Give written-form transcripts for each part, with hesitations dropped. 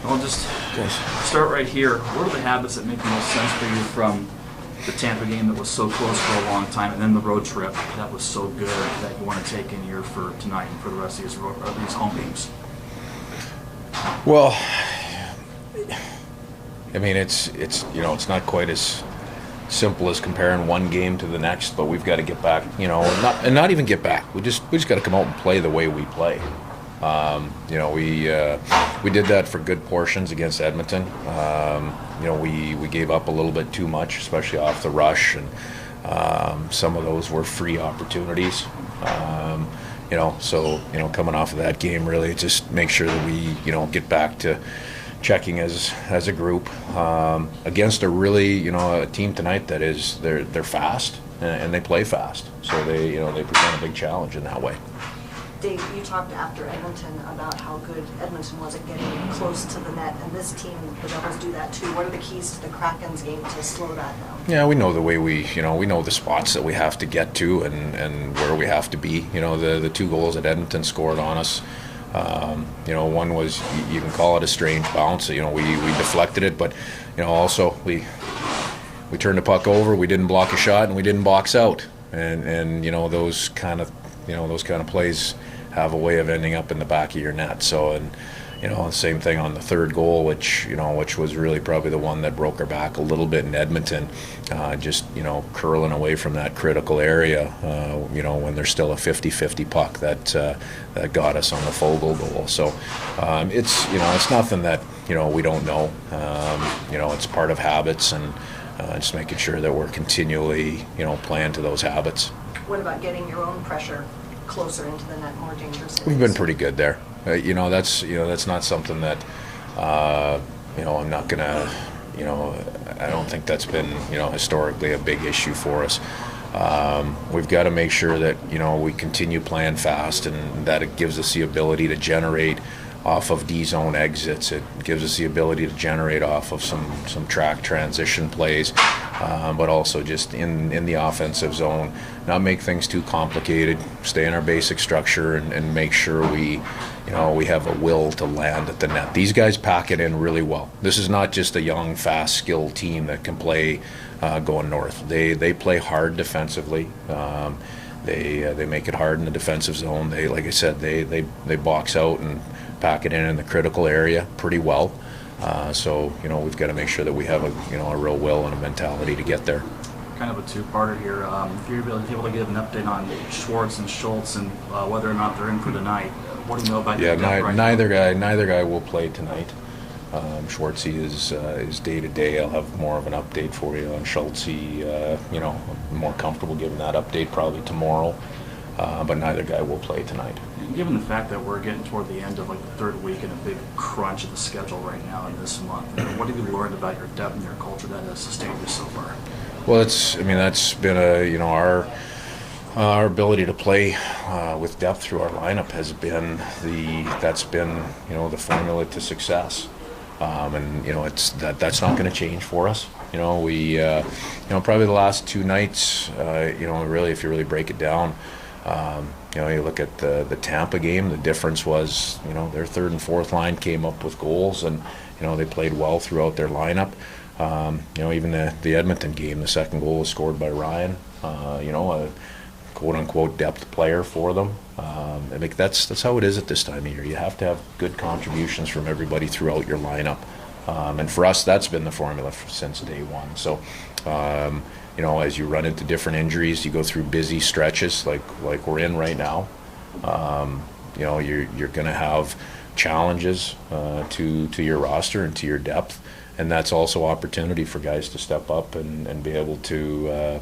I'll just start right here. What are the habits that make the most sense for you from the Tampa game that was so close for a long time, and then the road trip that was so good that you want to take in here for tonight and for the rest of these home games? Well, I mean, it's it's not quite as simple as comparing one game to the next, but we've got to get back, not even get back. We just got to come out and play the way we play. We did that for good portions against Edmonton. We gave up a little bit too much, especially off the rush, and some of those were free opportunities. So coming off of that game, really just make sure that we get back to checking as a group against a really a team tonight that is they're fast and they play fast, so they present a big challenge in that way. Dave, you talked after Edmonton about how good Edmonton was at getting close to the net, and this team, the Devils, do that too. What are the keys to the Kraken's game to slow that down? Yeah, we know the way we know the spots that we have to get to and where we have to be. The two goals that Edmonton scored on us. One was, you can call it a strange bounce. We deflected it, but also we turned the puck over. We didn't block a shot, and we didn't box out. And those kind of plays have a way of ending up in the back of your net. So, and the same thing on the third goal, which was really probably the one that broke our back a little bit in Edmonton, just curling away from that critical area, when there's still a 50-50 puck that got us on the Fogle goal. So it's nothing that we don't know. It's part of habits, and just making sure that we're continually playing to those habits. What about getting your own pressure closer into the net, more dangerous? We've been pretty good there. That's not something that I'm not gonna. I don't think that's been historically a big issue for us. We've got to make sure that we continue playing fast, and that it gives us the ability to generate off of D-zone exits. It gives us the ability to generate off of some track transition plays, but also just in the offensive zone, not make things too complicated, stay in our basic structure, and make sure we have a will to land at the net. These guys pack it in really well. This is not just a young, fast, skilled team that can play going north. They play hard defensively. They make it hard in the defensive zone. They, like I said, they box out and pack it in the critical area pretty well. So we've got to make sure that we have a real will and a mentality to get there. Kind of a two-parter here. If you're able to give an update on Schwartz and Schultz and whether or not they're in for tonight, what do you know about your depth right now? Neither guy will play tonight. Schwartzy is day to day. I'll have more of an update for you on Schultz. I'm more comfortable giving that update probably tomorrow. But neither guy will play tonight. Given the fact that we're getting toward the end of the third week and a big crunch of the schedule right now in this month, what have you learned about your depth and your culture that has sustained you so far? Well, that's been our ability to play with depth through our lineup has been the formula to success. That's not going to change for us. We probably the last two nights, really, if you really break it down, you look at the Tampa game, the difference was, their third and fourth line came up with goals, and, they played well throughout their lineup. Even the Edmonton game, the second goal was scored by Ryan, a quote-unquote depth player for them. That's how it is at this time of year. You have to have good contributions from everybody throughout your lineup. And for us, that's been the formula since day one. So, as you run into different injuries, you go through busy stretches like we're in right now. You're going to have challenges to your roster and to your depth, and that's also opportunity for guys to step up and be able to,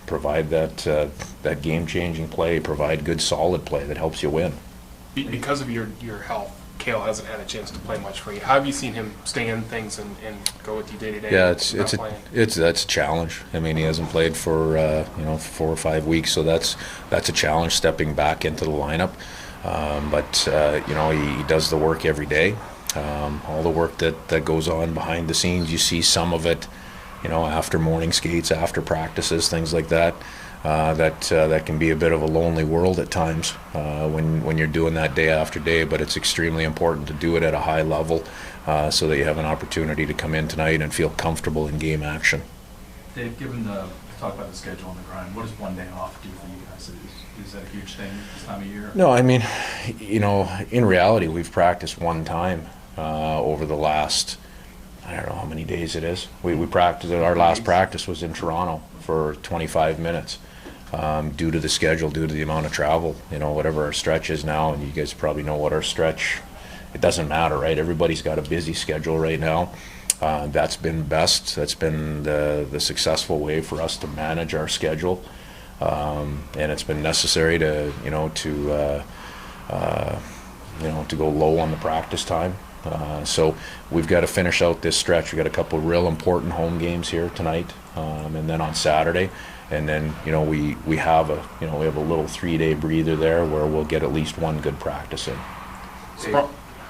provide that game-changing play, provide good, solid play that helps you win. Because of your health, Cale hasn't had a chance to play much for you. How have you seen him stay in things and go with you day to day? Yeah, that's a challenge. I mean, he hasn't played for 4 or 5 weeks, so that's a challenge stepping back into the lineup. But he does the work every day. All the work that goes on behind the scenes, you see some of it, after morning skates, after practices, things like that. that can be a bit of a lonely world at times when you're doing that day after day. But it's extremely important to do it at a high level so that you have an opportunity to come in tonight and feel comfortable in game action. Dave, talk about the schedule and the grind, what does one day off do for you guys? Is that a huge thing this time of year? No, I mean, in reality, we've practiced one time over the last, I don't know how many days it is. We practiced, our last practice was in Toronto for 25 minutes. Due to the schedule, due to the amount of travel, whatever our stretch is now, and you guys probably know what our stretch, it doesn't matter, right? Everybody's got a busy schedule right now. That's been best. That's been the successful way for us to manage our schedule, and it's been necessary to go low on the practice time. So we've got to finish out this stretch. We've got a couple of real important home games here tonight, and then on Saturday, and then we have a little 3-day breather there where we'll get at least one good practice in.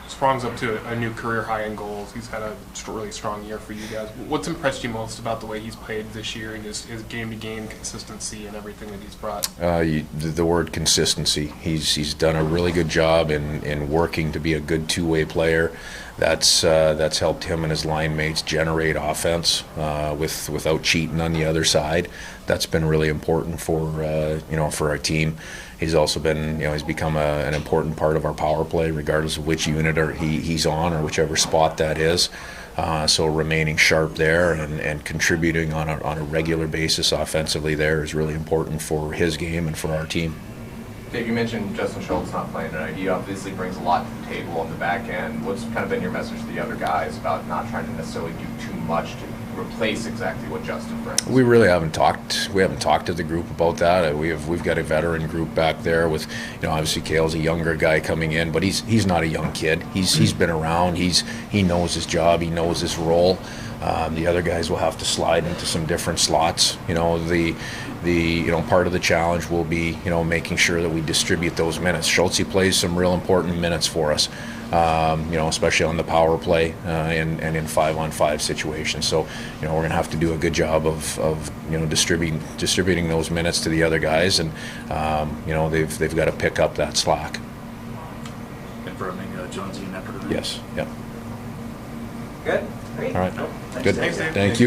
Sprong's up to a new career high in goals. He's had a really strong year for you guys. What's impressed you most about the way he's played this year and his game-to-game consistency and everything that he's brought? The word consistency. He's done a really good job in working to be a good two-way player. That's helped him and his line mates generate offense without cheating on the other side. That's been really important for our team. He's also been, he's become an important part of our power play, regardless of which unit he's on or whichever spot that is. So remaining sharp there and contributing on a regular basis offensively there is really important for his game and for our team. Dave, you mentioned Justin Schultz not playing tonight. He obviously brings a lot to the table on the back end. What's kind of been your message to the other guys about not trying to necessarily do too much to replace exactly what Justin brings? We really haven't talked. We haven't talked to the group about that. We've got a veteran group back there with, obviously Cale's a younger guy coming in, but he's not a young kid. He's been around. He knows his job. He knows his role. The other guys will have to slide into some different slots. The part of the challenge will be making sure that we distribute those minutes. Schultz plays some real important minutes for us, especially on the power play and in 5-on-5 situations. So we're going to have to do a good job of distributing those minutes to the other guys, and they've got to pick up that slack. Confirming Jonesy and Epperton. Yes. Yep. Good. Great. All right. Nope. Good. Thanks, Dave. Thank you.